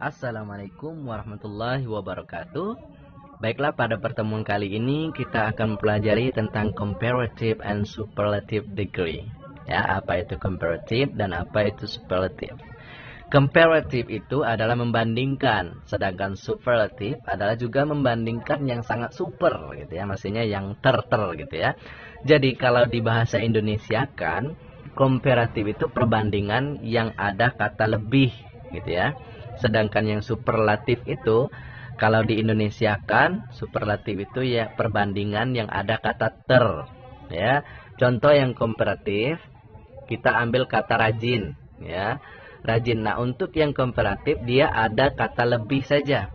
Assalamualaikum warahmatullahi wabarakatuh. Baiklah, pada pertemuan kali ini kita akan mempelajari tentang comparative and superlative degree. Ya, apa itu comparative dan apa itu superlative? Comparative itu adalah membandingkan, sedangkan superlative adalah juga membandingkan yang sangat super gitu ya, maksudnya yang ter gitu ya. Jadi kalau di bahasa Indonesia kan, comparative itu perbandingan yang ada kata lebih gitu ya. Sedangkan yang superlatif itu kalau di Indonesia kan superlatif itu ya perbandingan yang ada kata ter ya. Contoh yang komparatif kita ambil kata rajin ya. Rajin. Nah, untuk yang komparatif dia ada kata lebih saja.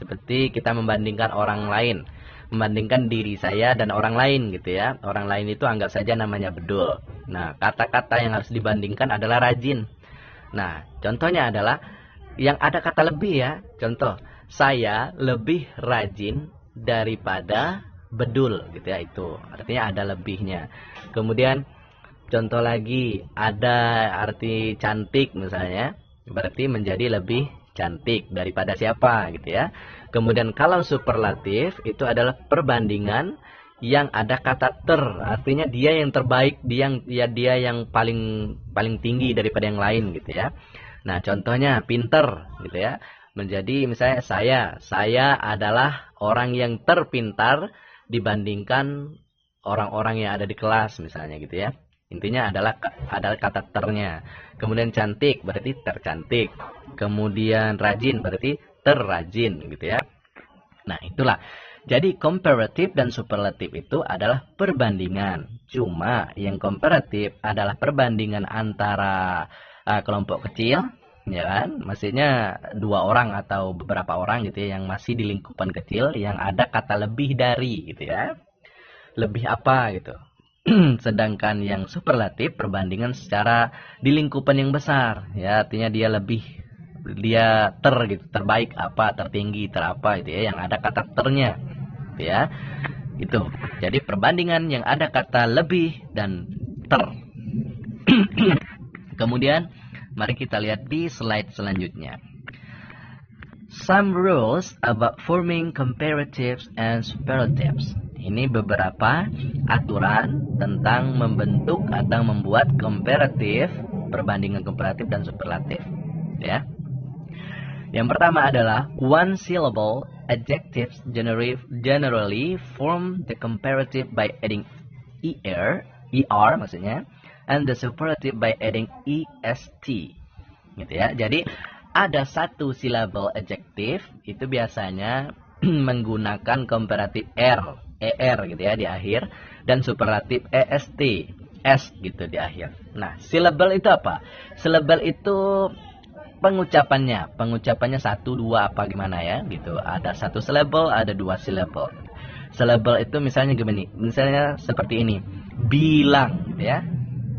Seperti kita membandingkan orang lain, membandingkan diri saya dan orang lain gitu ya. Orang lain itu anggap saja namanya Bedul. Nah, kata-kata yang harus dibandingkan adalah rajin. Nah, contohnya adalah yang ada kata lebih ya. Contoh, saya lebih rajin daripada Bedul gitu ya, itu artinya ada lebihnya. Kemudian contoh lagi, ada arti cantik misalnya, berarti menjadi lebih cantik daripada siapa gitu ya. Kemudian kalau superlatif itu adalah perbandingan yang ada kata ter, artinya dia yang terbaik, dia yang paling tinggi daripada yang lain gitu ya. Nah, contohnya pinter gitu ya. Menjadi misalnya saya adalah orang yang terpintar dibandingkan orang-orang yang ada di kelas misalnya gitu ya. Intinya adalah kata ternya. Kemudian cantik berarti tercantik. Kemudian rajin berarti terrajin gitu ya. Nah, itulah. Jadi comparative dan superlative itu adalah perbandingan. Cuma yang comparative adalah perbandingan antara kelompok kecil, ya kan? Maksudnya dua orang atau beberapa orang gitu ya, yang masih di lingkupan kecil yang ada kata lebih dari gitu ya. Lebih apa gitu. Sedangkan yang superlatif perbandingan secara di lingkupan yang besar, ya artinya dia gitu, terbaik apa, tertinggi, terapa gitu ya, yang ada kata ternya gitu ya. Itu. Jadi perbandingan yang ada kata lebih dan ter. Kemudian mari kita lihat di slide selanjutnya. Some rules about forming comparatives and superlatives. Ini beberapa aturan tentang membentuk atau membuat komparatif, perbandingan komparatif dan superlatif. Ya. Yang pertama adalah one syllable adjectives generally form the comparative by adding er maksudnya, and the superlative by adding est. Gitu ya. Jadi ada satu silabel adjektif itu biasanya menggunakan komparatif er gitu ya di akhir, dan superlatif est s gitu di akhir. Nah, silabel itu apa? Silabel itu pengucapannya satu dua apa gimana ya gitu. Ada satu silabel, ada dua silabel. Silabel itu misalnya gini, misalnya seperti ini, bilang gitu ya.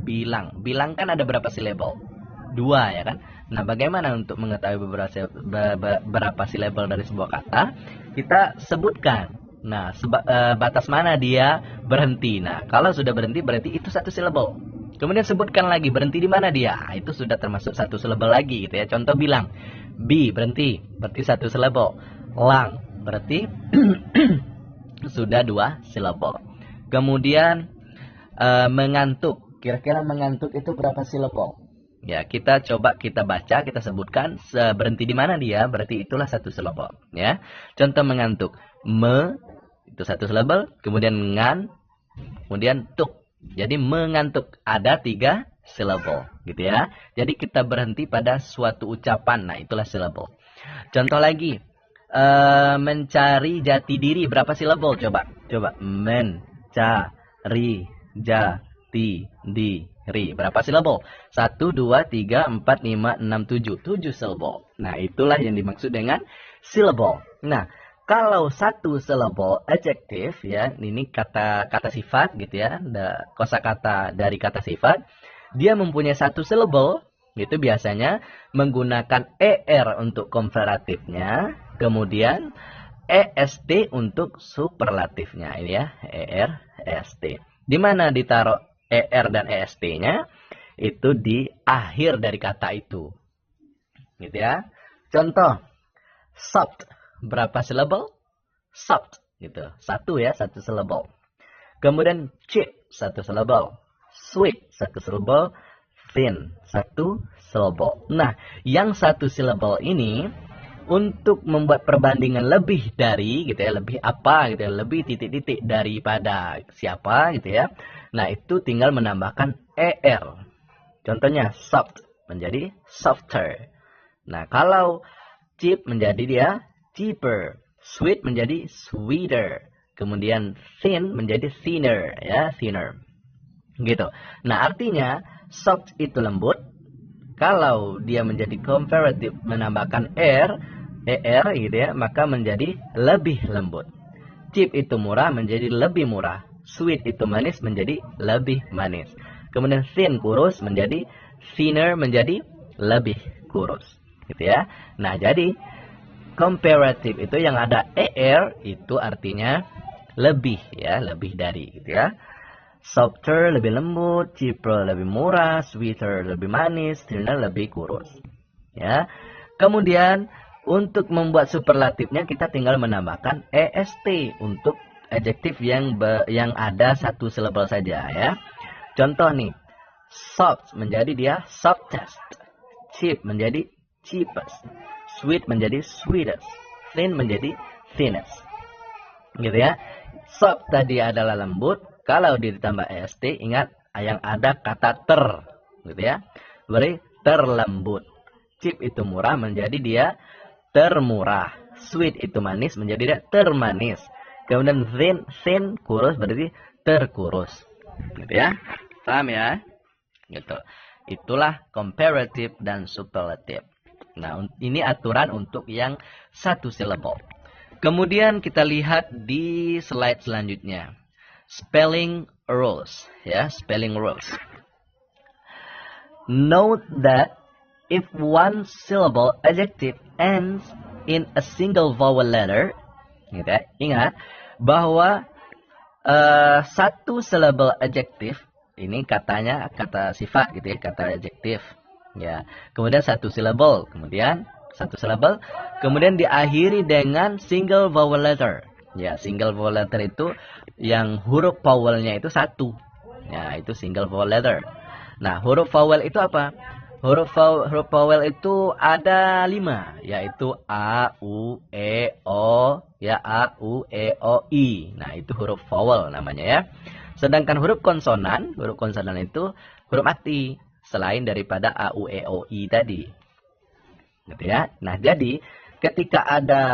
Bilang kan ada berapa silabel? Dua ya kan. Nah, bagaimana untuk mengetahui berapa silabel dari sebuah kata? Kita sebutkan. Nah, batas mana dia berhenti. Nah, kalau sudah berhenti berarti itu satu silabel. Kemudian sebutkan lagi berhenti di mana dia. Nah, itu sudah termasuk satu silabel lagi gitu ya. Contoh bilang, bi berhenti berarti satu silabel. Lang berarti sudah dua silabel. Kemudian mengantuk. Kira-kira mengantuk itu berapa silabel? Ya, kita baca, kita sebutkan berhenti di mana dia, berarti itulah satu silabel ya. Contoh mengantuk, me itu satu silabel, kemudian ngan, kemudian tuk. Jadi mengantuk ada tiga silabel gitu ya. Jadi kita berhenti pada suatu ucapan. Nah, itulah silabel. Contoh lagi, mencari jati diri berapa silabel? Coba mencari jati diri berapa silabel? 1, 2, 3, 4, 5, 6, 7. 7 silabel. Nah, itulah yang dimaksud dengan silabel. Nah, kalau satu silabel adjektif ya, ini kata sifat gitu ya, kosakata dari kata sifat, dia mempunyai satu silabel, itu biasanya menggunakan er untuk komparatifnya, kemudian est untuk superlatifnya ini ya, est. Di mana ditaruh er dan est-nya? Itu di akhir dari kata itu. Gitu ya. Contoh, soft. Berapa syllable? Soft. Gitu. Satu ya, satu syllable. Kemudian cheap, satu syllable. Sweet, satu syllable. Thin, satu syllable. Nah, yang satu syllable ini untuk membuat perbandingan lebih dari gitu ya, lebih apa gitu ya, lebih titik-titik daripada siapa gitu ya. Nah, itu tinggal menambahkan er. Contohnya soft menjadi softer. Nah, kalau cheap menjadi dia cheaper, sweet menjadi sweeter, kemudian thin menjadi thinner ya, thinner. Gitu. Nah, artinya soft itu lembut. Kalau dia menjadi comparative menambahkan er gitu ya, maka menjadi lebih lembut. Cheap itu murah menjadi lebih murah. Sweet itu manis menjadi lebih manis. Kemudian thin kurus menjadi thinner menjadi lebih kurus. Gitu ya. Nah, jadi comparative itu yang ada er itu artinya lebih ya, lebih dari gitu ya. Softer lebih lembut, cheaper lebih murah, sweeter lebih manis, thinner lebih kurus. Ya. Kemudian untuk membuat superlatifnya kita tinggal menambahkan est untuk adjektif yang ada satu syllable saja ya. Contoh nih, soft menjadi dia softest, cheap menjadi cheapest, sweet menjadi sweetest, thin menjadi thinnest. Gitu ya. Soft tadi adalah lembut, kalau ditambah est ingat yang ada kata ter, gitu ya. Berarti terlembut. Cheap itu murah menjadi dia termurah. Sweet itu manis menjadi dia termanis. Kemudian thin kurus berarti terkurus. Gitu ya. Paham ya? Gitu. Itulah comparative dan superlative. Nah, ini aturan untuk yang satu syllable. Kemudian kita lihat di slide selanjutnya. Spelling rules, ya, spelling rules. Note that if one syllable adjective ends in a single vowel letter, gitu ya, ingat bahwa satu syllable adjective ini katanya kata sifat gitu ya, kata adjektif ya. Kemudian satu syllable, kemudian satu syllable, kemudian diakhiri dengan single vowel letter. Ya, single vowel letter itu yang huruf vowelnya itu satu. Ya, itu single vowel letter. Nah, huruf vowel itu apa? Huruf vowel itu ada 5, yaitu A, U, E, O, ya, A, U, E, O, I. Nah, itu huruf vowel namanya ya. Sedangkan huruf konsonan itu huruf mati selain daripada A, U, E, O, I tadi. Gitu ya. Nah, jadi ketika ada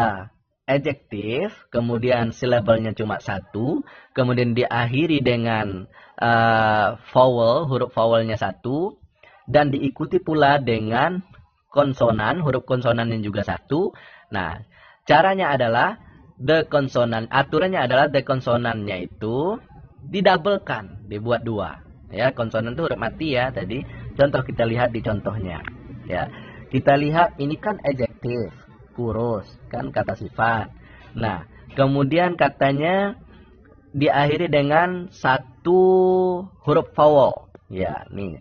adjektif, kemudian syllable-nya cuma satu, kemudian diakhiri dengan vowel, huruf vowelnya satu, dan diikuti pula dengan konsonan, huruf konsonan yang juga satu. Nah, caranya adalah aturannya adalah the konsonannya itu didabelkan, dibuat 2. Ya, konsonan itu huruf mati ya tadi. Contoh kita lihat di contohnya. Ya, kita lihat ini kan adjektif, kurus, kan kata sifat. Nah, kemudian katanya diakhiri dengan satu huruf vowel. Ya, nih.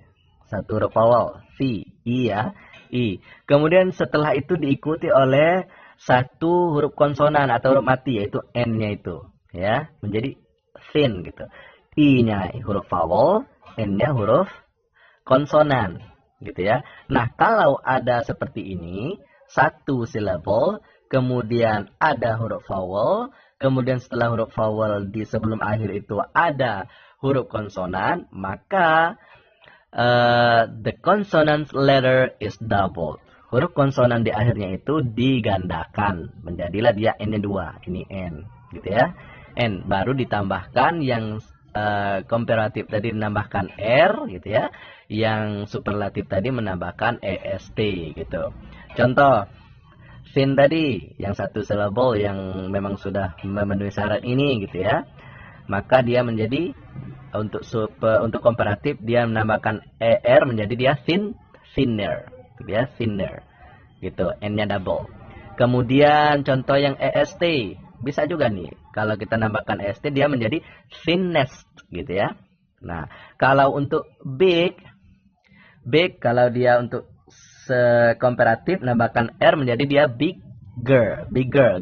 Satu huruf vowel, C, I ya, I. Kemudian setelah itu diikuti oleh satu huruf konsonan atau huruf mati, yaitu N-nya itu. Ya, menjadi thin gitu. I-nya huruf vowel, N-nya huruf konsonan. Gitu ya. Nah, kalau ada seperti ini, satu syllable, kemudian ada huruf vowel, kemudian setelah huruf vowel di sebelum akhir itu ada huruf konsonan, maka the consonant letter is doubled. Huruf konsonan di akhirnya itu digandakan. Menjadilah dia N-nya 2. Ini N. Gitu ya. N. Baru ditambahkan yang komparatif tadi menambahkan R. Gitu ya. Yang superlatif tadi menambahkan EST. Gitu. Contoh. Thin tadi. Yang satu syllable yang memang sudah memenuhi syarat ini. Gitu ya. Maka dia menjadi untuk komparatif dia menambahkan er menjadi dia thinner, gitu ya, thinner, gitu, n-nya double. Kemudian contoh yang est bisa juga nih, kalau kita nambahkan est dia menjadi thinnest, gitu ya. Nah, kalau untuk big kalau dia untuk komparatif menambahkan R menjadi dia bigger.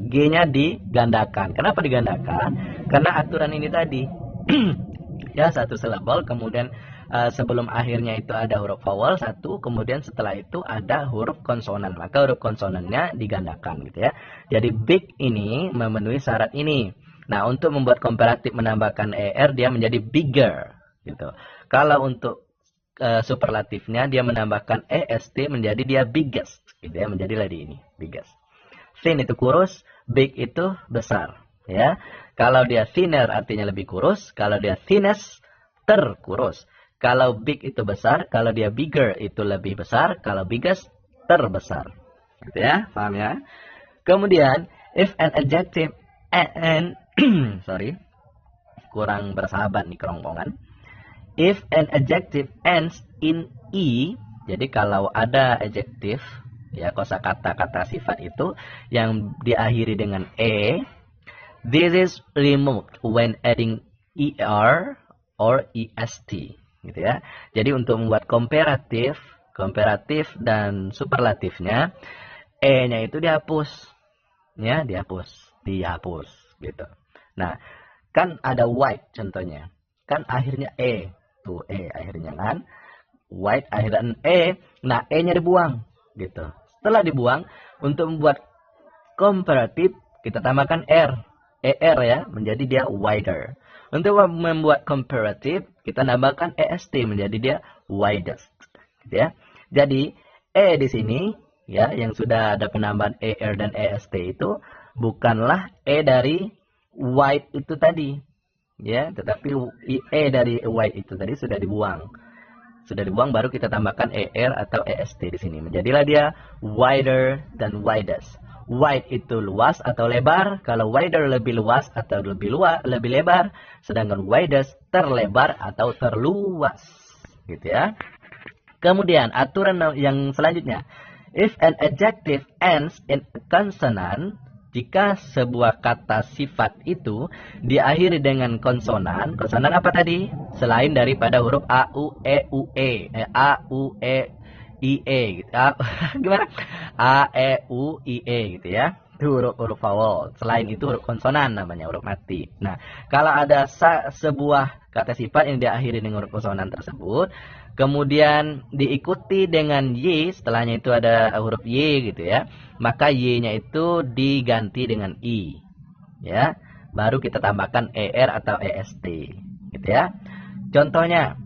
G-nya digandakan. Kenapa digandakan? Karena aturan ini tadi. Ya, satu syllable, kemudian sebelum akhirnya itu ada huruf vowel satu, kemudian setelah itu ada huruf konsonan. Maka huruf konsonannya digandakan gitu ya. Jadi big ini memenuhi syarat ini. Nah, untuk membuat komparatif menambahkan ER dia menjadi bigger gitu. Kalau untuk superlatifnya dia menambahkan EST menjadi dia biggest gitu ya, menjadi lagi ini biggest. Thin itu kurus, big itu besar ya. Kalau dia thinner artinya lebih kurus, kalau dia thinnest terkurus. Kalau big itu besar, kalau dia bigger itu lebih besar, kalau biggest terbesar. Gitu ya, paham ya? Kemudian if an adjective and sorry, kurang bersahabat nih kerongkongan. If an adjective ends in E, jadi kalau ada adjective, ya kosakata kata sifat itu yang diakhiri dengan E, this is removed when adding ER or EST, gitu ya. Jadi untuk membuat komparatif dan superlatifnya, E-nya itu dihapus, ya dihapus, gitu. Nah, kan ada white contohnya, kan akhirnya E. Tuh E akhirnya kan, white akhirnya E, nah E-nya dibuang gitu. Setelah dibuang, untuk membuat komparatif kita tambahkan R, ER ya, menjadi dia wider. Untuk membuat komparatif kita tambahkan EST menjadi dia widest, gitu ya. Jadi E di sini ya, yang sudah ada penambahan ER dan EST itu bukanlah E dari wide itu tadi. Ya, tetapi E dari white itu tadi sudah dibuang. Sudah dibuang baru kita tambahkan ER atau EST di sini. Menjadilah dia wider dan widest. Wide itu luas atau lebar, kalau wider lebih luas atau lebih lebar, sedangkan widest terlebar atau terluas. Gitu ya. Kemudian aturan yang selanjutnya. If an adjective ends in a consonant, jika sebuah kata sifat itu diakhiri dengan konsonan, konsonan apa tadi? Selain daripada huruf A, U, E, U, E. A, U, E, I, E. Gitu. Gimana? A, E, U, I, E gitu ya. Itu huruf vowel. Selain itu huruf konsonan namanya, huruf mati. Nah, kalau ada sebuah kata sifat yang diakhiri dengan huruf konsonan tersebut, kemudian diikuti dengan Y, setelahnya itu ada huruf Y gitu ya, maka Y-nya itu diganti dengan I. Ya, baru kita tambahkan ER atau EST. Gitu ya. Contohnya,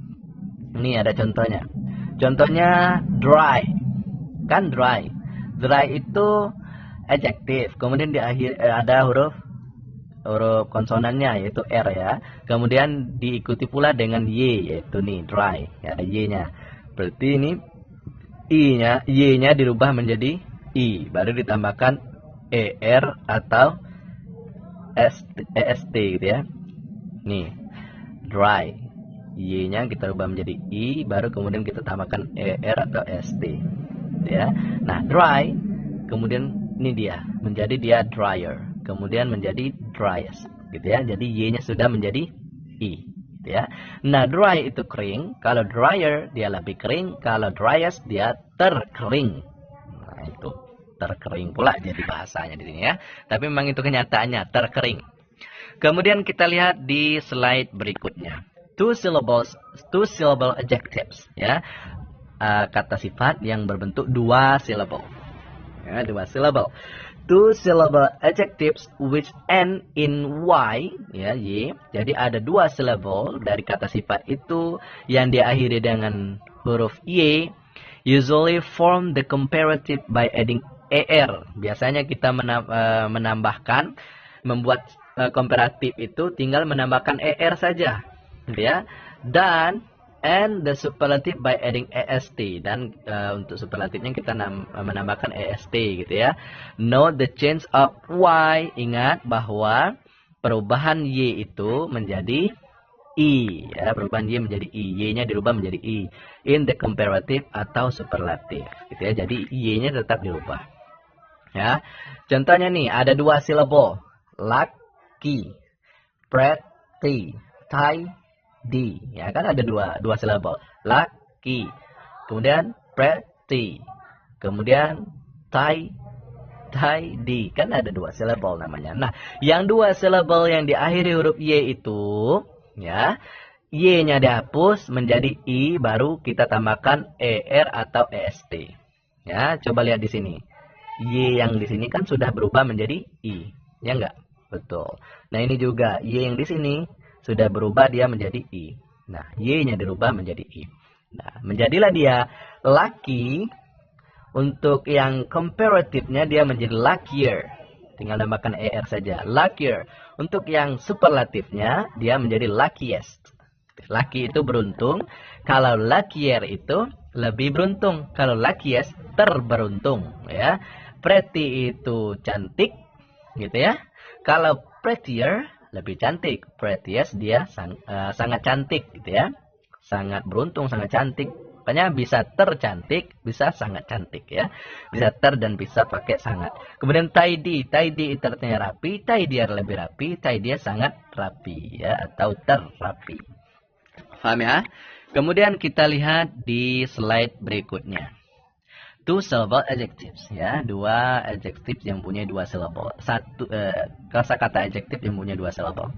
ini ada contohnya. Contohnya dry. Kan dry. Dry itu adjektif, kemudian di akhir ada huruf konsonannya yaitu R ya. Kemudian diikuti pula dengan Y yaitu nih dry, ya ada Y-nya. Berarti ini I-nya, Y-nya dirubah menjadi I, baru ditambahkan ER atau EST gitu ya. Nih, dry. Y-nya kita rubah menjadi I, baru kemudian kita tambahkan ER atau EST. Ya. Nah, dry kemudian ini dia menjadi dia dryer, kemudian menjadi driest gitu ya. Jadi Y-nya sudah menjadi I gitu ya. Nah, dry itu kering, kalau dryer dia lebih kering, kalau driest dia terkering. Nah, itu terkering pula jadi bahasanya di sini ya. Tapi memang itu kenyataannya terkering. Kemudian kita lihat di slide berikutnya. Two syllable adjectives ya. Kata sifat yang berbentuk dua syllable. Ya, dua syllable. Two syllable adjectives which end in Y, ya, Y. Jadi ada dua syllable dari kata sifat itu yang diakhiri dengan huruf Y, usually form the comparative by adding ER. Biasanya kita menambahkan, membuat komparatif itu tinggal menambahkan ER saja, gitu ya. Dan and the superlative by adding EST, dan untuk superlatifnya kita menambahkan EST gitu ya. Note the change of Y, ingat bahwa perubahan Y itu menjadi I ya, perubahan Y menjadi I, Y-nya dirubah menjadi I in the comparative atau superlatif gitu ya. Jadi Y-nya tetap dirubah. Ya. Contohnya nih ada dua syllable, lucky, pretty, tidy, ya kan ada dua syllable, lucky, kemudian pretty. Kemudian tidy, kan ada 2 syllable namanya. Nah, yang 2 syllable yang diakhiri huruf Y itu, ya, Y-nya dihapus menjadi I, baru kita tambahkan ER atau EST. Ya, coba lihat di sini. Y yang di sini kan sudah berubah menjadi I. Ya enggak? Betul. Nah, ini juga Y yang di sini sudah berubah dia menjadi I. Nah, Y-nya dirubah menjadi I. Nah, menjadilah dia lucky. Untuk yang comparative-nya dia menjadi luckier. Tinggal tambahkan ER saja. Luckier. Untuk yang superlatifnya dia menjadi luckiest. Lucky itu beruntung. Kalau luckier itu lebih beruntung. Kalau luckiest terberuntung. Ya. Pretty itu cantik. Gitu ya. Kalau prettier lebih cantik. Prettiest dia sangat cantik. Gitu ya. Sangat beruntung, sangat cantik. Makanya bisa tercantik, bisa sangat cantik ya. Bisa ter dan bisa pakai sangat. Kemudian tidy. Tidy itu artinya rapi. Tidier lebih rapi. Tidier sangat rapi ya. Atau terrapi. Paham ya? Kemudian kita lihat di slide berikutnya. 2 syllable adjectives ya. 2 adjective yang punya 2 syllable. Kosakata adjective yang punya 2 syllable.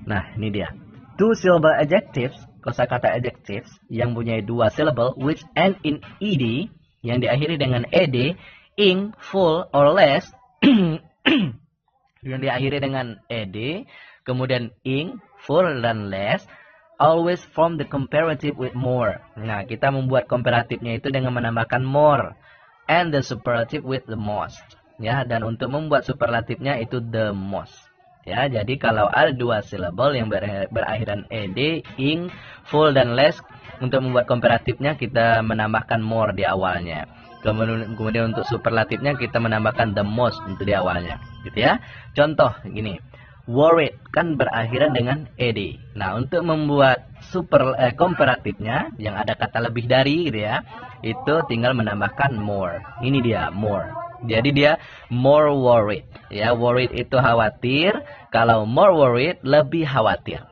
Nah, ini dia. 2 syllable adjectives, kosakata adjectives yang punya 2 syllable which end in ed, yang diakhiri dengan ed, ing, full or less, yang diakhiri dengan ed, kemudian ing, full dan less, always form the comparative with more. Nah, kita membuat komparatifnya itu dengan menambahkan more, and the superlative with the most. Ya, dan untuk membuat superlatifnya itu the most. Ya, jadi kalau ada 2 syllable yang berakhiran ed, ing, full dan less, untuk membuat komparatifnya kita menambahkan more di awalnya. Kemudian untuk superlatifnya kita menambahkan the most untuk di awalnya, gitu ya. Contoh gini. Worried kan berakhiran dengan ed. Nah, untuk membuat komparatifnya yang ada kata lebih dari gitu ya, itu tinggal menambahkan more. Ini dia more. Jadi dia more worried. Ya, worried itu khawatir. Kalau more worried lebih khawatir.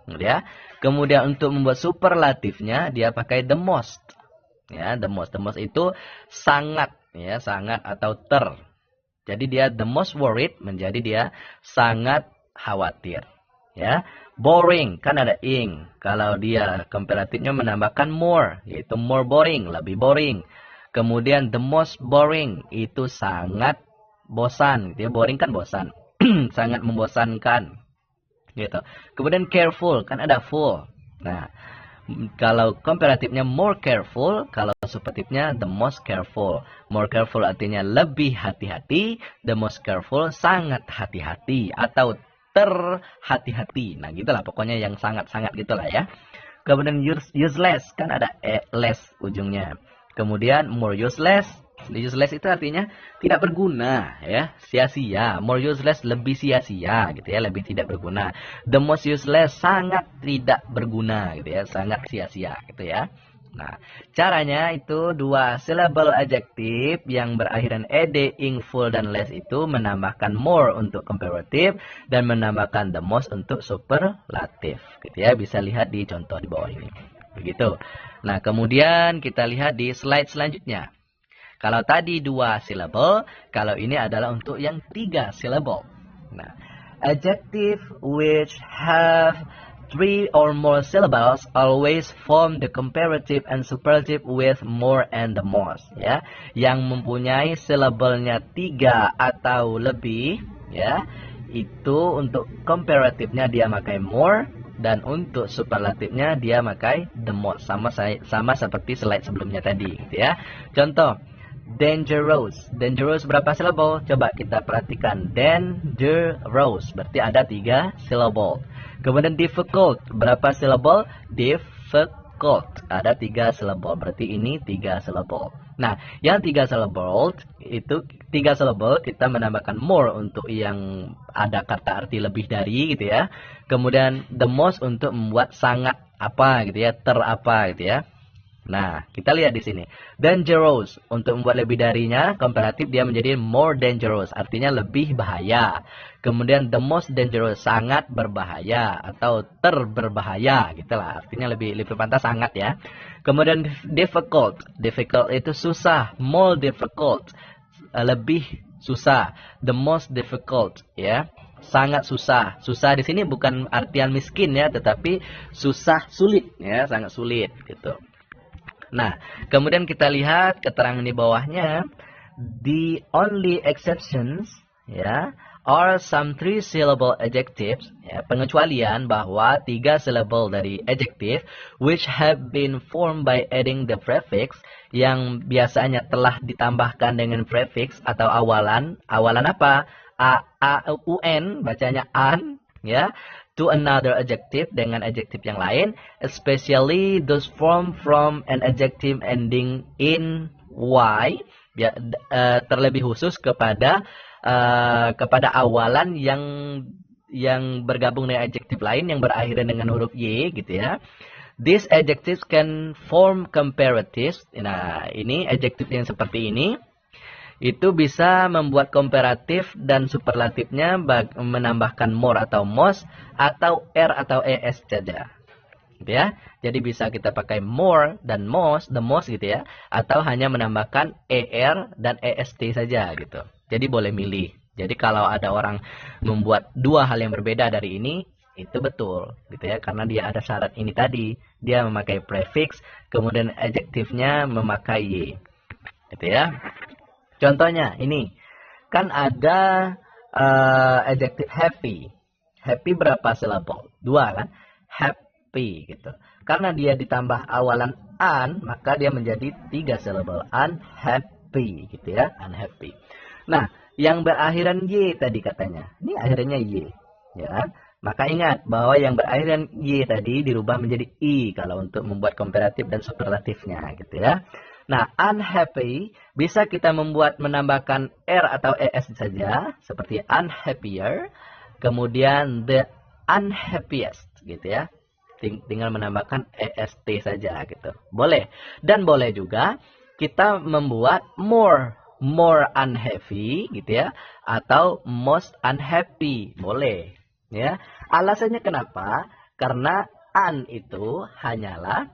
Gitu ya. Kemudian untuk membuat superlatifnya dia pakai the most. Ya, the most. The most itu sangat ya, sangat atau ter. Jadi dia the most worried menjadi dia sangat khawatir. Ya, boring kan ada ing. Kalau dia komparatifnya menambahkan more, yaitu more boring, lebih boring. Kemudian the most boring itu sangat bosan. Dia boring kan bosan, sangat membosankan. Gitu. Kemudian careful kan ada full. Nah, kalau komparatifnya more careful, kalau superlatifnya the most careful. More careful artinya lebih hati-hati, the most careful sangat hati-hati atau terhati-hati. Nah, gitulah pokoknya yang sangat-sangat gitulah ya. Kemudian useless kan ada less ujungnya. Kemudian more useless. Useless itu artinya tidak berguna ya, sia-sia. More useless lebih sia-sia gitu ya, lebih tidak berguna. The most useless sangat tidak berguna gitu ya, sangat sia-sia gitu ya. Nah, caranya itu 2 syllable adjective yang berakhiran ed, ing, full dan less itu menambahkan more untuk comparative dan menambahkan the most untuk superlative. Gitu ya, bisa lihat di contoh di bawah ini. Begitu. Nah, kemudian kita lihat di slide selanjutnya. Kalau tadi 2 syllable, kalau ini adalah untuk yang 3 syllable. Nah, adjective which have 3 or more syllables always form the comparative and superlative with more and the most. Ya, yang mempunyai syllable-nya 3 atau lebih, ya, itu untuk comparative-nya dia pakai more dan untuk superlatifnya dia pakai the most. Sama seperti slide sebelumnya tadi, gitu ya. Contoh, dangerous. Dangerous berapa syllable? Coba kita perhatikan. Dangerous berarti ada 3 syllable. Kemudian difficult, berapa syllable? Difficult, ada 3 syllable. Berarti ini 3 syllable. Nah, yang 3 syllable itu 3 syllable kita menambahkan more untuk yang ada kata arti lebih dari gitu ya. Kemudian the most untuk membuat sangat apa gitu ya, ter apa gitu ya. Nah, kita lihat di sini. Dangerous, untuk membuat lebih darinya, komparatif dia menjadi more dangerous, artinya lebih bahaya. Kemudian the most dangerous, sangat berbahaya atau terberbahaya, gitulah. Artinya lebih pantas sangat ya. Kemudian difficult, difficult itu susah, more difficult, lebih susah. The most difficult, ya. Sangat susah. Susah di sini bukan artian miskin ya, tetapi susah, sulit ya, sangat sulit gitu. Nah, kemudian kita lihat keterangan di bawahnya. The only exceptions ya are some 3-syllable adjectives, ya, pengecualian bahwa 3 syllable dari adjective which have been formed by adding the prefix, yang biasanya telah ditambahkan dengan prefix atau awalan. Awalan apa? Un, bacanya an ya, to another adjective, dengan adjective yang lain, especially those formed from an adjective ending in y, ya, terlebih khusus kepada awalan yang bergabung dengan adjective lain yang berakhiran dengan huruf y gitu ya. These adjectives can form comparatives. Nah, ini adjective yang seperti ini itu bisa membuat komparatif dan superlatifnya menambahkan more atau most atau r atau es saja, gitu ya. Jadi bisa kita pakai more dan most, the most gitu ya, atau hanya menambahkan er dan est saja gitu. Jadi boleh milih. Jadi kalau ada orang membuat dua hal yang berbeda dari ini, itu betul gitu ya, karena dia ada syarat ini tadi, dia memakai prefix, kemudian adjektifnya memakai y, gitu ya. Contohnya ini, kan ada adjective happy. Happy berapa syllable? 2 kan? Happy gitu. Karena dia ditambah awalan an, maka dia menjadi 3 syllable. Unhappy gitu ya, unhappy. Nah, yang berakhiran y tadi katanya. Ini akhirnya y, ya. Maka ingat bahwa yang berakhiran y tadi dirubah menjadi i kalau untuk membuat komparatif dan superlatifnya gitu ya. Nah, unhappy bisa kita menambahkan r atau es saja, seperti unhappier. Kemudian the unhappiest, gitu ya. Tinggal menambahkan est saja, gitu. Boleh. Dan boleh juga kita membuat more unhappy, gitu ya, atau most unhappy, boleh. Ya. Alasannya kenapa? Karena un itu hanyalah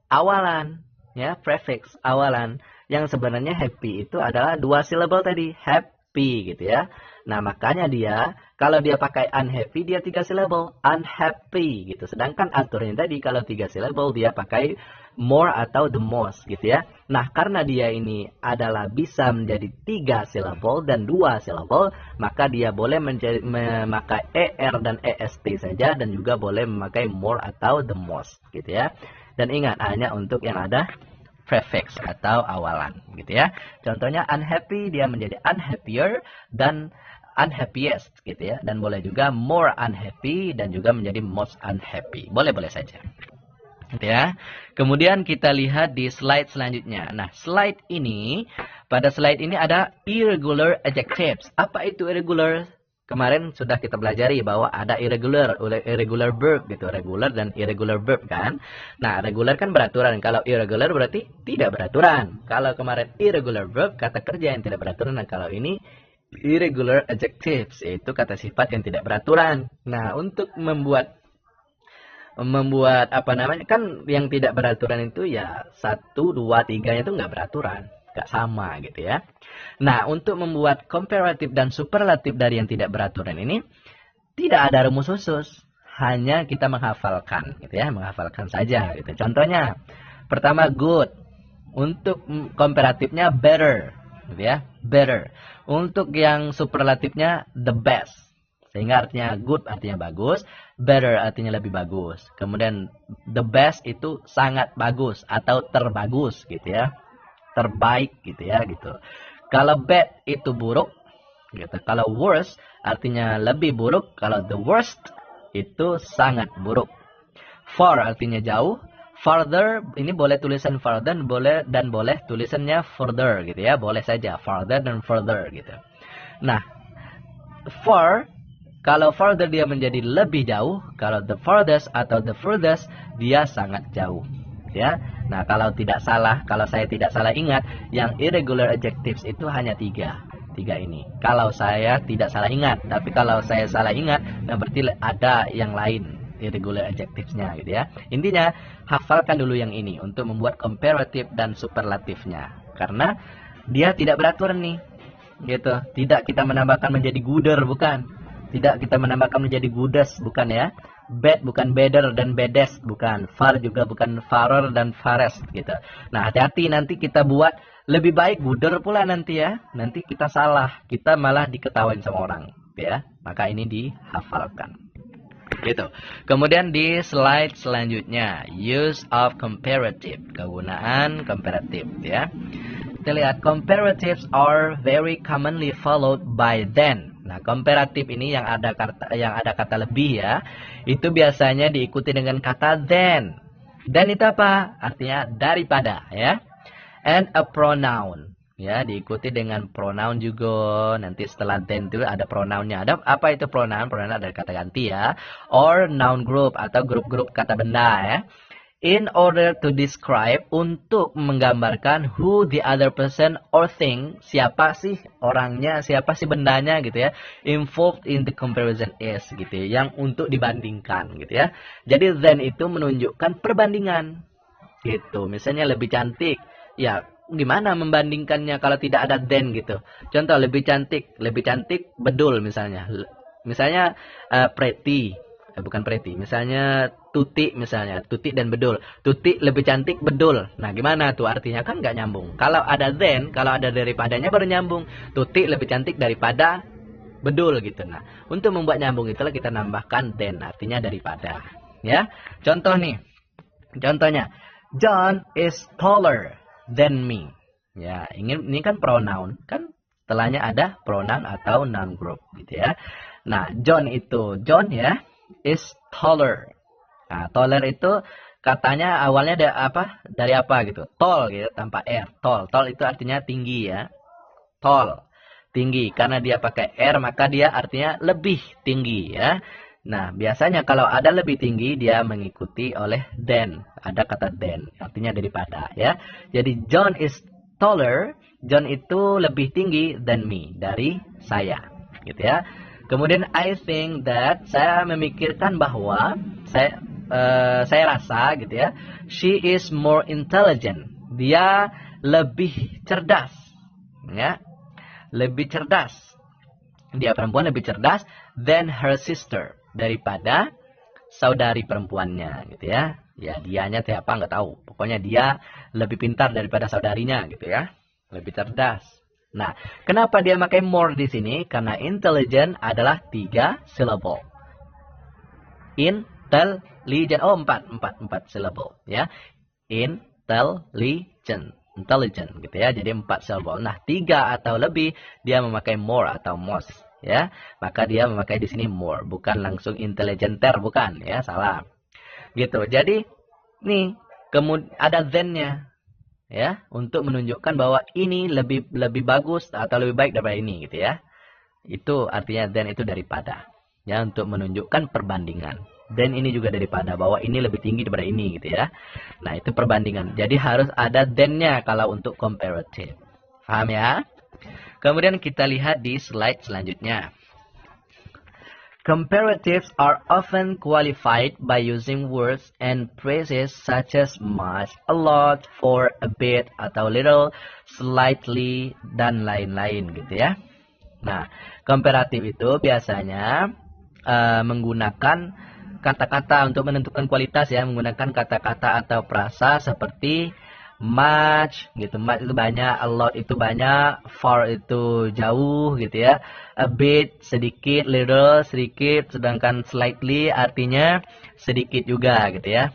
awalan. Ya, prefix awalan, yang sebenarnya happy itu adalah 2 syllable tadi, happy gitu ya. Nah, makanya dia kalau dia pakai unhappy dia 3 syllable, unhappy gitu. Sedangkan aturannya tadi kalau 3 syllable dia pakai more atau the most gitu ya. Nah, karena dia ini adalah bisa menjadi 3 syllable dan 2 syllable, maka dia boleh memakai er dan est saja, dan juga boleh memakai more atau the most gitu ya. Dan ingat, hanya untuk yang ada prefix atau awalan gitu ya. Contohnya unhappy dia menjadi unhappier dan unhappiest gitu ya. Dan boleh juga more unhappy dan juga menjadi most unhappy. Boleh-boleh saja. Gitu ya. Kemudian kita lihat di slide selanjutnya. Nah, pada slide ini ada irregular adjectives. Apa itu irregular? Kemarin sudah kita pelajari bahwa ada irregular verb gitu, regular dan irregular verb kan. Nah, regular kan beraturan, kalau irregular berarti tidak beraturan. Kalau kemarin irregular verb kata kerja yang tidak beraturan, nah kalau ini irregular adjectives yaitu kata sifat yang tidak beraturan. Nah, untuk membuat apa namanya, kan yang tidak beraturan itu ya 1, 2, 3 itu nggak beraturan. Gak sama gitu ya. Nah, untuk membuat komparatif dan superlatif dari yang tidak beraturan ini tidak ada rumus khusus, hanya kita menghafalkan gitu ya, menghafalkan saja gitu. Contohnya, pertama good. Untuk komparatifnya better gitu ya, better. Untuk yang superlatifnya the best. Sehingga artinya good artinya bagus, better artinya lebih bagus. Kemudian the best itu sangat bagus atau terbagus gitu ya. Terbaik gitu ya gitu. Kalau bad itu buruk gitu. Kalau worse artinya lebih buruk. Kalau the worst itu sangat buruk. Far artinya jauh. Farther ini boleh tulisan farther dan boleh tulisannya further gitu ya. Boleh saja farther dan further gitu. Nah, far, kalau farther dia menjadi lebih jauh. Kalau the farthest atau the furthest dia sangat jauh. gitu ya. Nah, kalau saya tidak salah ingat, yang irregular adjectives itu hanya tiga ini. Kalau saya tidak salah ingat, tapi kalau saya salah ingat, nah berarti ada yang lain irregular adjectives-nya gitu ya. Intinya, hafalkan dulu yang ini untuk membuat comparative dan superlatifnya. Karena dia tidak beraturan nih. Gitu. Tidak kita menambahkan menjadi gooder, bukan. Tidak kita menambahkan menjadi goodes, bukan ya. Bad bukan better dan baddest, bukan. Far juga bukan farer dan farest gitu. Nah, hati-hati nanti kita buat lebih baik gooder pula nanti ya. Nanti kita salah, kita malah diketawain sama orang, ya. Maka ini dihafalkan. Gitu. Kemudian di slide selanjutnya, use of comparative, kegunaan comparative ya. Kita lihat comparatives are very commonly followed by then. Nah, comparative ini yang ada kata lebih ya. Itu biasanya diikuti dengan kata then. Then itu apa? Artinya daripada ya. And a pronoun. Ya, diikuti dengan pronoun juga. Nanti setelah then itu ada pronounnya. Ada apa itu pronoun? Pronoun ada kata ganti ya. Or noun group atau grup-grup kata benda ya. In order to describe, untuk menggambarkan who the other person or thing, siapa sih orangnya, siapa sih bendanya gitu ya, involved in the comparison is gitu ya, yang untuk dibandingkan gitu ya. Jadi then itu menunjukkan perbandingan gitu. Misalnya lebih cantik, ya gimana membandingkannya kalau tidak ada then gitu. Contoh lebih cantik bedul misalnya. Misalnya pretty. Bukan pretty, misalnya Tuti dan bedul. Tuti lebih cantik bedul. Nah, gimana tuh artinya? Kan nggak nyambung. Kalau ada then, kalau ada daripadanya baru nyambung. Tuti lebih cantik daripada bedul gitu. Nah, untuk membuat nyambung itulah kita nambahkan then, artinya daripada. Ya, contoh nih. Contohnya, John is taller than me. Ya, ini kan pronoun. Kan setelahnya ada pronoun atau noun group gitu ya. Nah, John ya is taller. Nah, taller itu katanya awalnya dari apa gitu. Tall gitu tanpa r. Tall itu artinya tinggi ya. Tall, tinggi. Karena dia pakai r maka dia artinya lebih tinggi ya. Nah, biasanya kalau ada lebih tinggi dia mengikuti oleh than. Ada kata than, artinya daripada ya. Jadi John is taller. John itu lebih tinggi than me, dari saya gitu ya. Kemudian I think that, saya memikirkan bahwa saya rasa gitu ya, she is more intelligent. Dia lebih cerdas. Ya. Lebih cerdas. Dia perempuan lebih cerdas than her sister, daripada saudari perempuannya gitu ya. Ya, dianya siapa nggak tahu. Pokoknya dia lebih pintar daripada saudarinya gitu ya. Lebih cerdas. Nah, kenapa dia pakai more di sini? Karena intelligent adalah 3 syllable. Intelligent. Oh, 4 syllable ya. Intelligent gitu ya. Jadi 4 syllable. Nah, 3 atau lebih dia memakai more atau most ya. Maka dia memakai di sini more, bukan langsung intelligenter, bukan ya, salah. Gitu. Jadi nih, kemudian ada then-nya. Ya, untuk menunjukkan bahwa ini lebih bagus atau lebih baik daripada ini gitu ya. Itu artinya then itu daripada. Ya, untuk menunjukkan perbandingan. Then ini juga daripada, bahwa ini lebih tinggi daripada ini gitu ya. Nah, itu perbandingan. Jadi harus ada then-nya kalau untuk comparative. Paham ya? Kemudian kita lihat di slide selanjutnya. Comparatives are often qualified by using words and phrases such as much, a lot, for, a bit, atau little, slightly, dan lain-lain gitu ya. Nah, komparatif itu biasanya menggunakan kata-kata untuk menentukan kualitas ya, menggunakan kata-kata atau frasa seperti much gitu, much itu banyak, a lot itu banyak, far itu jauh gitu ya, a bit sedikit, little sedikit, sedangkan slightly artinya sedikit juga gitu ya.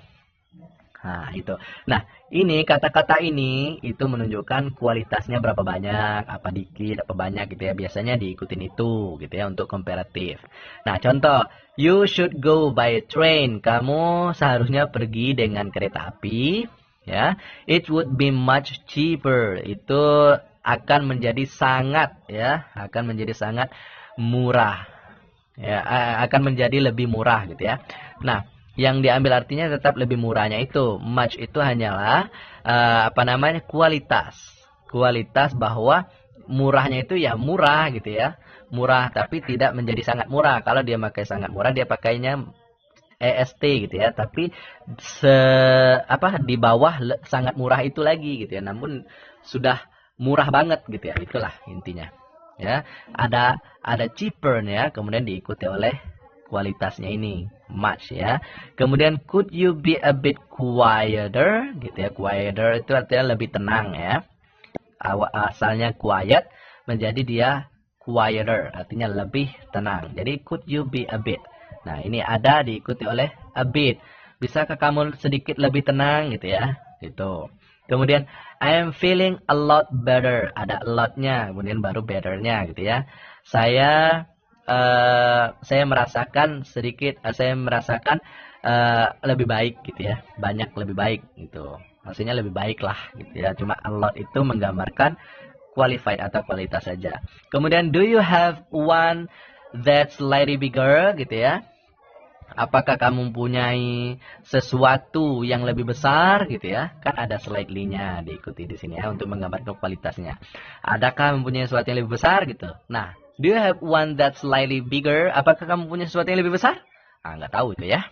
Nah, itu. Nah, ini kata-kata ini itu menunjukkan kualitasnya berapa banyak, apa dikit, apa banyak gitu ya. Biasanya diikutin itu gitu ya untuk komparatif. Nah, contoh, you should go by train. Kamu seharusnya pergi dengan kereta api. Ya, it would be much cheaper. Itu akan menjadi sangat murah. Ya, akan menjadi lebih murah gitu ya. Nah, yang diambil artinya tetap lebih murahnya itu. Much itu hanyalah kualitas. Kualitas bahwa murahnya itu ya murah gitu ya. Murah tapi tidak menjadi sangat murah. Kalau dia pakai sangat murah dia pakainya EST gitu ya. Tapi di bawah sangat murah itu lagi gitu ya. Namun sudah murah banget gitu ya. Itulah intinya. Ya, ada cheaper ya, kemudian diikuti oleh kualitasnya ini much ya. Kemudian could you be a bit quieter gitu ya. Quieter itu artinya lebih tenang ya. Asalnya quiet menjadi dia quieter, artinya lebih tenang. Jadi could you be a bit. Nah, ini ada diikuti oleh a bit. Bisakah kamu sedikit lebih tenang gitu ya? Gitu. Kemudian I am feeling a lot better. Ada a lot-nya, kemudian baru better-nya gitu ya. Saya merasakan lebih baik gitu ya. Banyak lebih baik gitu. Maksudnya lebih baik lah gitu ya. Cuma a lot itu menggambarkan qualified atau kualitas saja. Kemudian do you have one that's slightly bigger gitu ya. Apakah kamu mempunyai sesuatu yang lebih besar gitu ya? Kan ada slightly-nya diikuti di sini ya untuk menggambarkan kualitasnya. Adakah mempunyai sesuatu yang lebih besar gitu? Nah, do you have one that's slightly bigger? Apakah kamu punya sesuatu yang lebih besar? Nggak tahu itu ya.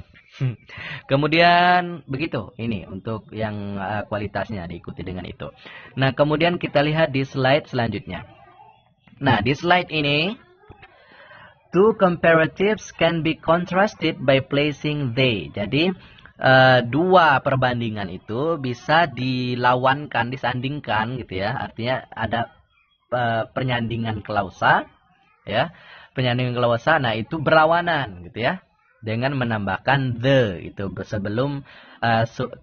Kemudian begitu, ini untuk yang kualitasnya diikuti dengan itu. Nah, kemudian kita lihat di slide selanjutnya. Nah, di slide ini two comparatives can be contrasted by placing they. Jadi dua perbandingan itu bisa dilawankan, disandingkan gitu ya. Artinya ada penyandingan klausa ya. Penyandingan klausa, nah itu berlawanan gitu ya. Dengan menambahkan the itu sebelum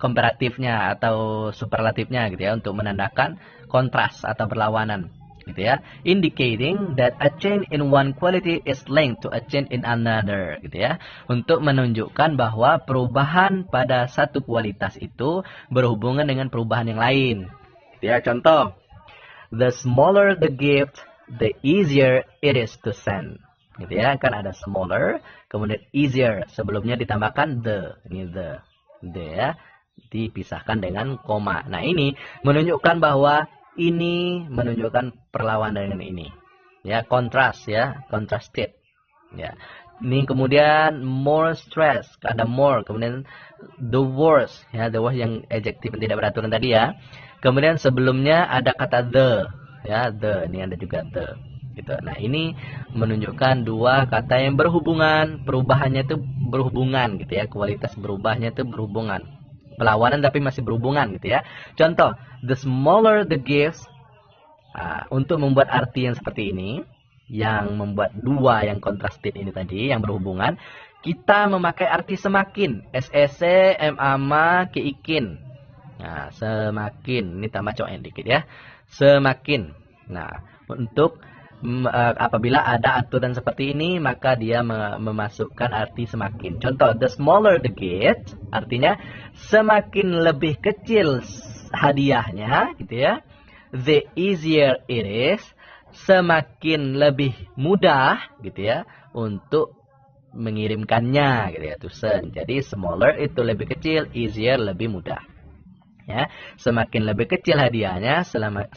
komparatifnya atau superlatifnya gitu ya untuk menandakan kontras atau berlawanan. Gitu ya, indicating that a change in one quality is linked to a change in another, gitu ya, untuk menunjukkan bahwa perubahan pada satu kualitas itu berhubungan dengan perubahan yang lain. Gitu ya, contoh, the smaller the gift, the easier it is to send. Gitu ya, kan ada smaller, kemudian easier, sebelumnya ditambahkan the, ini the ya, dipisahkan dengan koma. Nah ini menunjukkan bahwa ini menunjukkan perlawanan dengan ini ya, kontras ya, contrasted ya. Ini kemudian more stress, ada more, kemudian the worst ya, the worst yang adjektif yang tidak beraturan tadi ya. Kemudian sebelumnya ada kata the ya, the, ini ada juga the gitu. Nah ini menunjukkan dua kata yang berhubungan, perubahannya itu berhubungan gitu ya, kualitas berubahnya itu berhubungan, perlawanan tapi masih berhubungan gitu ya. Contoh, the smaller the gifts. Untuk membuat arti yang seperti ini, yang membuat dua yang contrasted ini tadi, yang berhubungan, kita memakai arti semakin. SEC, MAMA, keikin. Nah, semakin. Ini tambah coen dikit ya. Semakin. Nah, untuk apabila ada aturan seperti ini, maka dia memasukkan arti semakin. Contoh, the smaller the gift, artinya semakin lebih kecil hadiahnya, gitu ya. The easier it is, semakin lebih mudah, gitu ya, untuk mengirimkannya, gitu ya, to send. Jadi smaller itu lebih kecil, easier lebih mudah. Ya, semakin lebih kecil hadiahnya,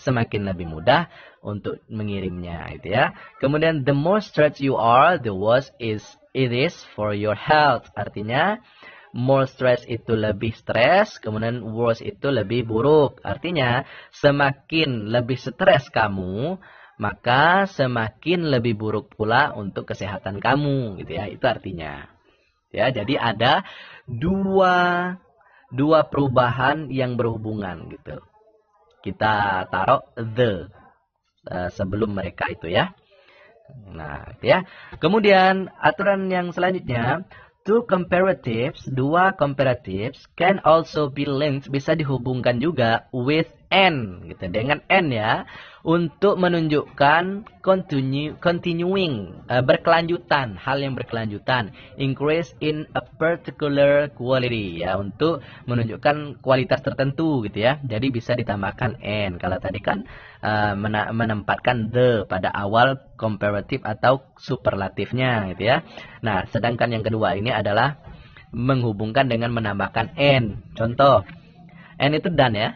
semakin lebih mudah untuk mengirimnya, gitu ya. Kemudian the more stressed you are, the worse it is for your health. Artinya more stress itu lebih stres, kemudian worse itu lebih buruk. Artinya semakin lebih stres kamu, maka semakin lebih buruk pula untuk kesehatan kamu, gitu ya. Itu artinya. Ya, jadi ada dua perubahan yang berhubungan gitu. Kita taruh the sebelum mereka itu ya. Nah, ya. Kemudian aturan yang selanjutnya, two comparatives, dua comparatives can also be linked, bisa dihubungkan juga with and gitu, dengan and ya, untuk menunjukkan continuing, berkelanjutan, hal yang berkelanjutan, increase in a particular quality ya, untuk menunjukkan kualitas tertentu gitu ya. Jadi bisa ditambahkan and. Kalau tadi kan menempatkan the pada awal comparative atau superlatifnya gitu ya. Nah, sedangkan yang kedua ini adalah menghubungkan dengan menambahkan n. Contoh, n itu done ya.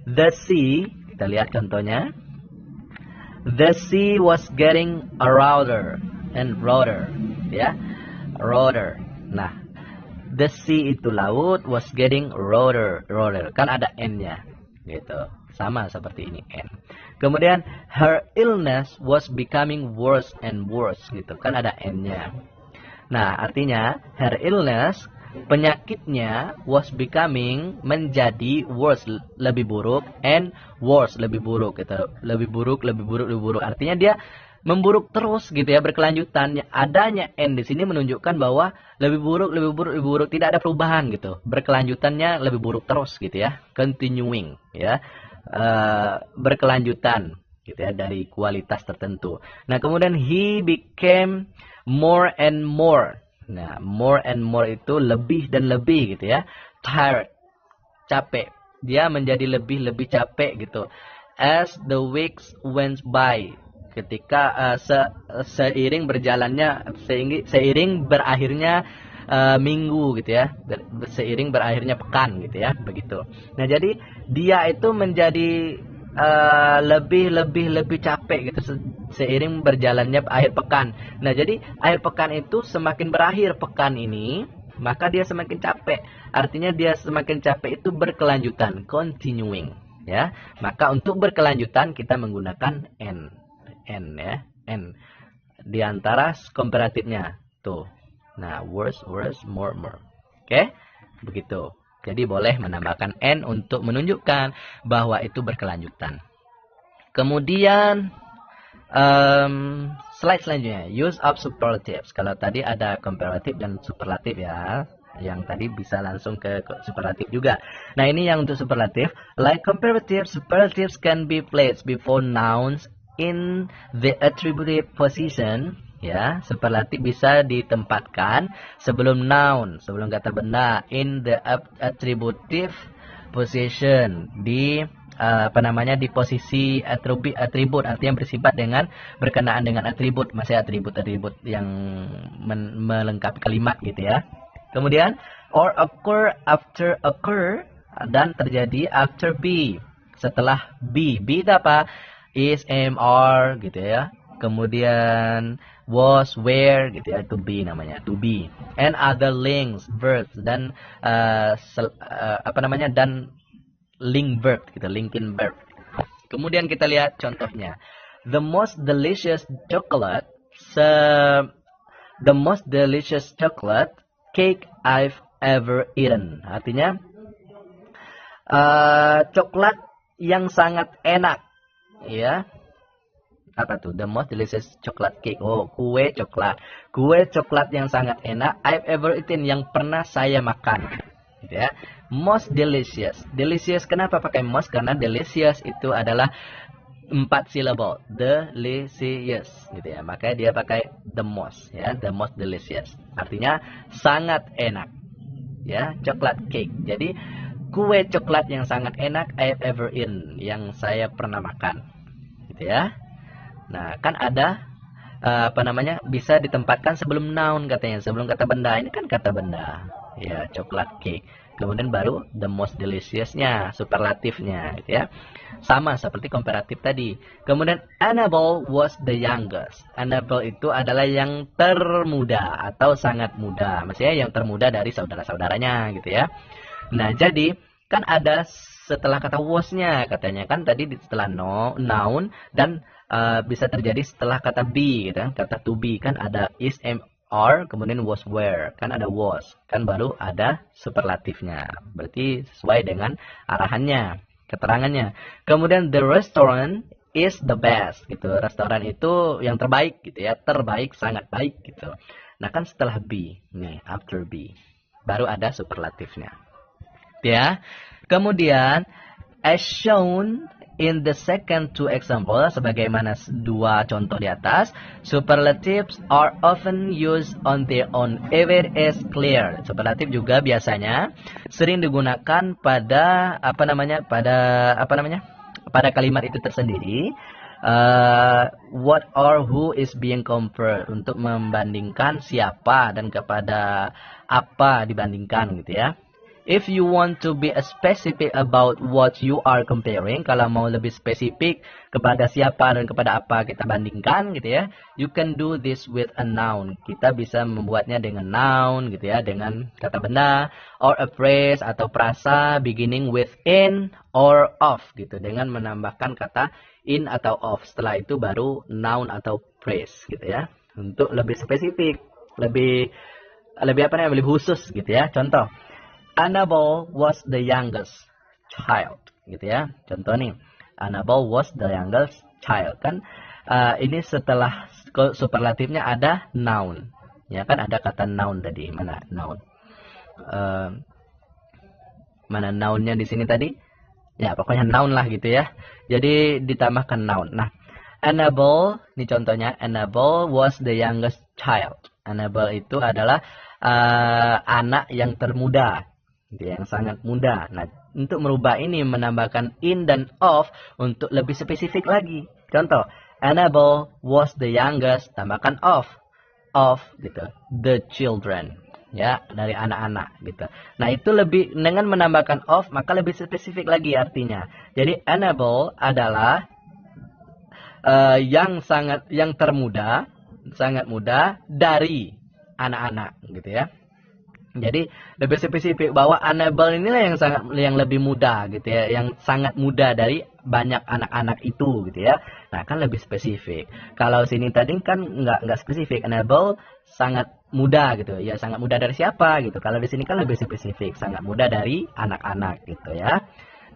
The sea, kita lihat contohnya. The sea was getting rounder and rounder, ya, rounder. Nah, the sea itu laut, was getting rounder, rounder. Kan ada n-nya, gitu. Sama seperti ini n. Kemudian her illness was becoming worse and worse, gitu. Kan ada n-nya. Nah, artinya her illness, penyakitnya, was becoming, menjadi worse, lebih buruk, and worse, lebih buruk gitu. Lebih buruk, lebih buruk, lebih buruk. Artinya dia memburuk terus gitu ya, berkelanjutan. Adanya n di sini menunjukkan bahwa lebih buruk, lebih buruk, lebih buruk, tidak ada perubahan gitu. Berkelanjutannya lebih buruk terus gitu ya. Continuing ya. Berkelanjutan gitu ya, dari kualitas tertentu. Nah, kemudian he became more and more. Nah, more and more itu lebih dan lebih gitu ya. Tired, capek. Dia menjadi lebih capek gitu. As the weeks went by. Ketika seiring berjalannya, seiring berakhirnya minggu gitu ya. Seiring berakhirnya pekan gitu ya, begitu. Nah, jadi dia itu menjadi lebih capek gitu seiring berjalannya akhir pekan. Nah, jadi akhir pekan itu semakin berakhir pekan ini, maka dia semakin capek. Artinya dia semakin capek itu berkelanjutan, continuing ya. Maka untuk berkelanjutan kita menggunakan n ya, n di antara komparatifnya tuh. Nah, worse, more. Oke? Begitu. Jadi boleh menambahkan n untuk menunjukkan bahwa itu berkelanjutan. Kemudian slide selanjutnya, use of superlatives. Kalau tadi ada comparative dan superlatif ya, yang tadi bisa langsung ke superlatif juga. Nah, ini yang untuk superlatif. Like comparative, superlatives can be placed before nouns in the attributive position. Ya, superlatif bisa ditempatkan sebelum noun, sebelum kata benda, in the attributive position, di di posisi atribut, artinya bersifat dengan berkenaan dengan atribut, masih atribut yang melengkapi kalimat gitu ya. Kemudian or occur after occur, dan terjadi after be, setelah be. Be itu apa? Is, am, are gitu ya. Kemudian was, were gitu ya, to be namanya, to be. And other links, verbs, dan dan link verb gitu, linking verb. Kemudian kita lihat contohnya. The most delicious chocolate cake I've ever eaten. Artinya coklat yang sangat enak, ya. Apa tuh? The most delicious chocolate cake. Oh, kue coklat. Kue coklat yang sangat enak I've ever eaten, yang pernah saya makan. Gitu ya. Most delicious. Delicious, kenapa pakai most? Karena delicious itu adalah 4 syllable. Delicious gitu ya. Makanya dia pakai the most ya, the most delicious. Artinya sangat enak. Ya, chocolate cake. Jadi kue coklat yang sangat enak I've ever eaten, yang saya pernah makan. Gitu ya. Nah, kan ada bisa ditempatkan sebelum noun katanya, sebelum kata benda. Ini kan kata benda. Ya, chocolate cake. Kemudian baru the most delicious-nya, superlatifnya gitu ya. Sama seperti komparatif tadi. Kemudian Annabelle was the youngest. Annabelle itu adalah yang termuda atau sangat muda. Maksudnya yang termuda dari saudara-saudaranya gitu ya. Nah, jadi kan ada setelah kata was-nya katanya, kan tadi setelah noun, dan bisa terjadi setelah kata be gitu kan, kata to be kan ada is, am, are, kemudian was, were, kan ada was, kan baru ada superlatifnya. Berarti sesuai dengan arahannya, keterangannya. Kemudian the restaurant is the best gitu. Restoran itu yang terbaik gitu ya, terbaik, sangat baik gitu. Nah, kan setelah be, nih after be, baru ada superlatifnya. Ya. Kemudian as shown in the second two example, sebagaimana dua contoh di atas, superlatives are often used on their own if it is clear. Superlatif juga biasanya sering digunakan pada pada kalimat itu tersendiri What or who is being compared, untuk membandingkan siapa dan kepada apa dibandingkan gitu ya. If you want to be specific about what you are comparing, kalau mau lebih spesifik kepada siapa dan kepada apa kita bandingkan gitu ya, you can do this with a noun. Kita bisa membuatnya dengan noun gitu ya, dengan kata benda, or a phrase atau frasa beginning with in or of gitu, dengan menambahkan kata in atau of. Setelah itu baru noun atau phrase gitu ya, untuk lebih spesifik, lebih apa namanya, lebih khusus gitu ya. Contoh, Annabelle was the youngest child, gitu ya. Contoh nih, Annabelle was the youngest child. Kan ini setelah superlatifnya ada noun, ya kan, ada kata noun tadi. Mana noun? Mana nounnya di sini tadi? Ya pokoknya noun lah gitu ya. Jadi ditambahkan noun. Nah, Annabelle, ini contohnya, Annabelle was the youngest child. Annabelle itu adalah anak yang termuda, yang sangat muda. Nah, untuk merubah ini menambahkan in dan of untuk lebih spesifik lagi. Contoh, Annabelle was the youngest, tambahkan of gitu, the children, ya, dari anak-anak gitu. Nah, itu lebih, dengan menambahkan of maka lebih spesifik lagi artinya. Jadi Annabelle adalah yang termuda, sangat muda dari anak-anak gitu ya. Jadi lebih spesifik bahwa Annabelle inilah yang lebih muda gitu ya, yang sangat muda dari banyak anak-anak itu gitu ya. Nah, kan lebih spesifik. Kalau sini tadi kan nggak spesifik, Annabelle sangat muda gitu ya, sangat muda dari siapa gitu. Kalau di sini kan lebih spesifik, sangat muda dari anak-anak gitu ya,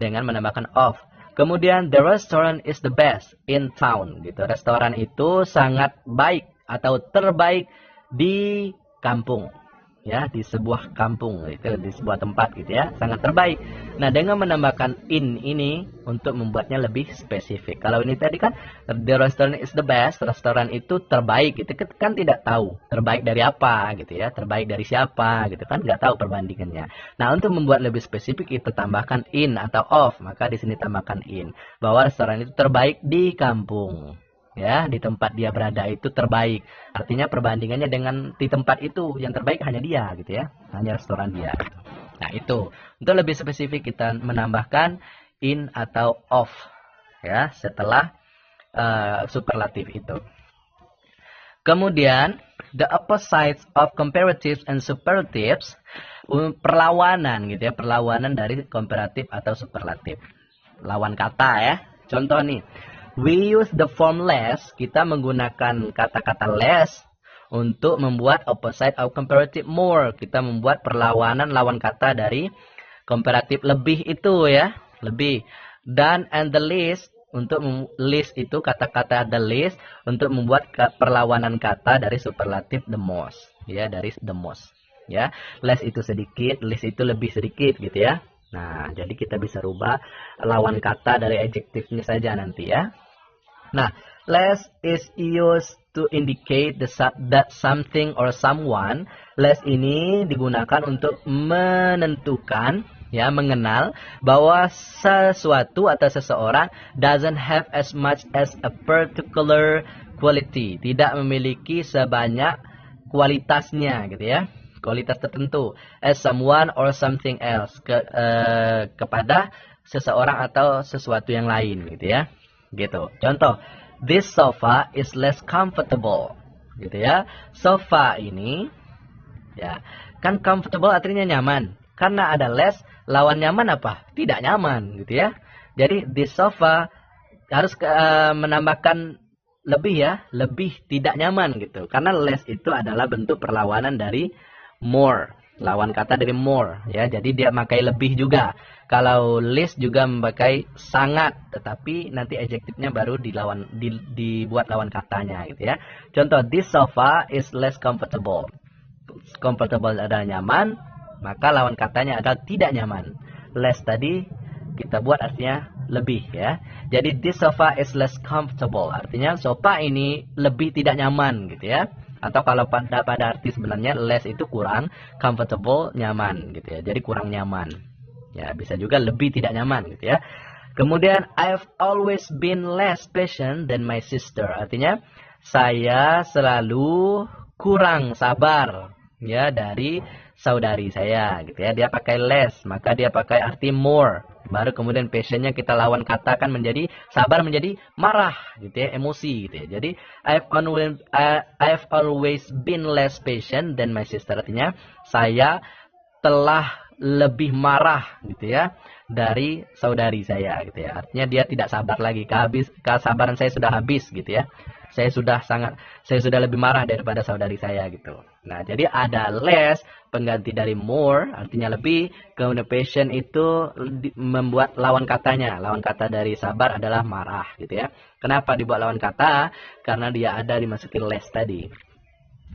dengan menambahkan of. Kemudian the restaurant is the best in town gitu. Restoran itu sangat baik atau terbaik di kampung. Ya, di sebuah kampung itu, di sebuah tempat gitu ya, sangat terbaik. Nah, dengan menambahkan in ini untuk membuatnya lebih spesifik. Kalau ini tadi kan the restaurant is the best, restoran itu terbaik, itu kan tidak tahu terbaik dari apa gitu ya, terbaik dari siapa gitu kan, nggak tahu perbandingannya. Nah, untuk membuat lebih spesifik kita tambahkan in atau of, maka di sini tambahkan in, bahwa restoran itu terbaik di kampung. Ya, di tempat dia berada itu terbaik. Artinya perbandingannya dengan di tempat itu yang terbaik hanya dia gitu ya, hanya restoran dia. Nah, itu untuk lebih spesifik kita menambahkan in atau of ya setelah superlatif itu. Kemudian the opposites of comparatives and superlatives, perlawanan gitu ya, perlawanan dari komparatif atau superlatif, lawan kata ya. Contoh nih, we use the form less, kita menggunakan kata-kata less untuk membuat opposite of comparative more. Kita membuat perlawanan lawan kata dari komparatif lebih itu ya, lebih. Dan and the least, untuk list itu kata-kata the least untuk membuat perlawanan kata dari superlatif the most, ya, dari the most. Ya, less itu sedikit, least itu lebih sedikit gitu ya. Nah, jadi kita bisa rubah lawan kata dari adjektifnya saja nanti ya. Nah, less is used to indicate that something or someone. Less ini digunakan untuk menentukan, ya, mengenal bahwa sesuatu atau seseorang doesn't have as much as a particular quality. Tidak memiliki sebanyak kualitasnya gitu ya. Kualitas tertentu as someone or something else, kepada seseorang atau sesuatu yang lain gitu ya, gitu. Contoh, this sofa is less comfortable gitu ya. Sofa ini ya kan comfortable artinya nyaman, karena ada less, lawan nyaman apa? Tidak nyaman gitu ya. Jadi this sofa harus menambahkan lebih ya, lebih tidak nyaman gitu, karena less itu adalah bentuk perlawanan dari more, lawan kata dari more ya. Jadi dia memakai lebih juga. Kalau less juga memakai sangat, tetapi nanti adjektifnya baru dibuat lawan katanya gitu ya. Contoh, this sofa is less comfortable. Comfortable adalah nyaman, maka lawan katanya adalah tidak nyaman. Less tadi kita buat artinya lebih ya. Jadi this sofa is less comfortable, artinya sofa ini lebih tidak nyaman gitu ya. Atau kalau pada arti sebenarnya less itu kurang, comfortable nyaman gitu ya. Jadi kurang nyaman. Ya, bisa juga lebih tidak nyaman gitu ya. Kemudian I've always been less patient than my sister. Artinya saya selalu kurang sabar ya dari saudari saya gitu ya. Dia pakai less, maka dia pakai arti more. Baru kemudian patientnya kita lawan katakan menjadi sabar menjadi marah gitu ya, emosi gitu ya. Jadi I've always been less patient than my sister. Artinya saya telah lebih marah gitu ya dari saudari saya gitu ya. Artinya dia tidak sabar lagi. Kesabaran saya sudah habis gitu ya. Saya sudah lebih marah daripada saudari saya gitu. Nah, jadi ada less pengganti dari more, artinya lebih. Kemudian patient itu membuat lawan katanya. Lawan kata dari sabar adalah marah gitu ya. Kenapa dibuat lawan kata? Karena dia ada dimasukin less tadi.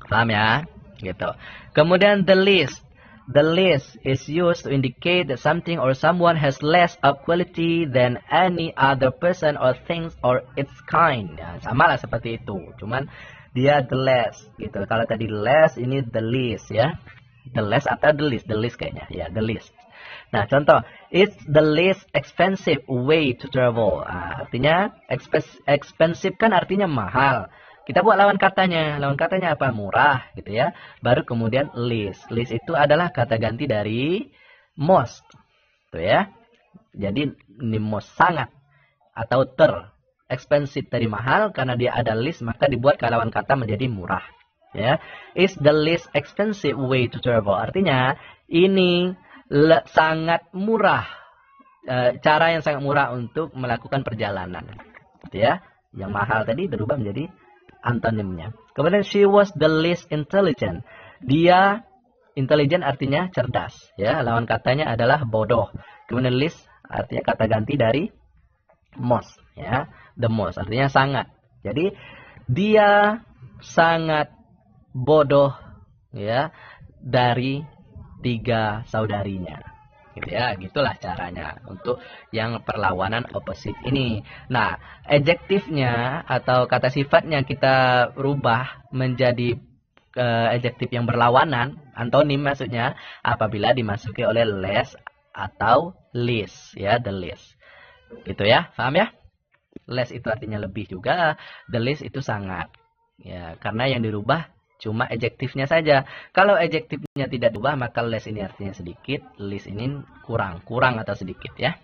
Paham ya? Gitu. Kemudian the least. The least is used to indicate that something or someone has less of quality than any other person or things or its kind. Ya, sama lah seperti itu. Cuman dia the less gitu. Kalau tadi less, ini the least ya. The less atau the least? The least kayaknya. Ya, the least. Nah, contoh. It's the least expensive way to travel. Nah, artinya expensive kan artinya mahal. Kita buat lawan katanya. Lawan katanya apa? Murah gitu ya. Baru kemudian least. Least itu adalah kata ganti dari most. Tuh ya. Jadi ini most sangat atau ter. Expensive dari mahal karena dia ada least maka dibuat ke lawan kata menjadi murah. Ya. Is the least expensive way to travel. Artinya ini sangat murah. Cara yang sangat murah untuk melakukan perjalanan. Gitu ya. Yang mahal tadi berubah menjadi antonimnya. Kemudian she was the least intelligent. Dia intelligent artinya cerdas, ya. Lawan katanya adalah bodoh. Kemudian least artinya kata ganti dari most, ya. The most artinya sangat. Jadi dia sangat bodoh, ya, dari 3 saudarinya. Gitu ya, gitulah caranya untuk yang perlawanan opposite ini. Nah, adjektifnya atau kata sifatnya kita rubah menjadi adjektif yang berlawanan, antonim maksudnya, apabila dimasuki oleh less atau least, ya, the least. Gitu ya, paham ya? Less itu artinya lebih juga, the least itu sangat. Ya, karena yang dirubah cuma adjektifnya saja. Kalau adjektifnya tidak diubah, maka less ini artinya sedikit, least ini kurang atau sedikit ya.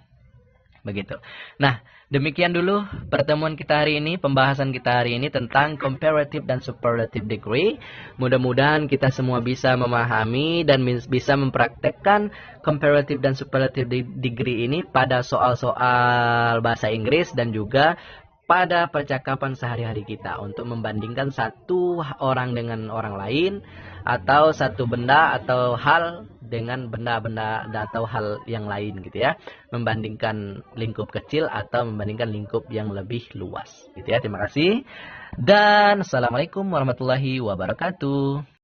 Begitu. Nah, demikian dulu pertemuan kita hari ini, pembahasan kita hari ini tentang comparative dan superlative degree. Mudah-mudahan kita semua bisa memahami dan bisa mempraktekkan comparative dan superlative degree ini pada soal-soal bahasa Inggris dan juga pada percakapan sehari-hari kita untuk membandingkan satu orang dengan orang lain atau satu benda atau hal dengan benda-benda atau hal yang lain gitu ya. Membandingkan lingkup kecil atau membandingkan lingkup yang lebih luas gitu ya. Terima kasih dan assalamualaikum warahmatullahi wabarakatuh.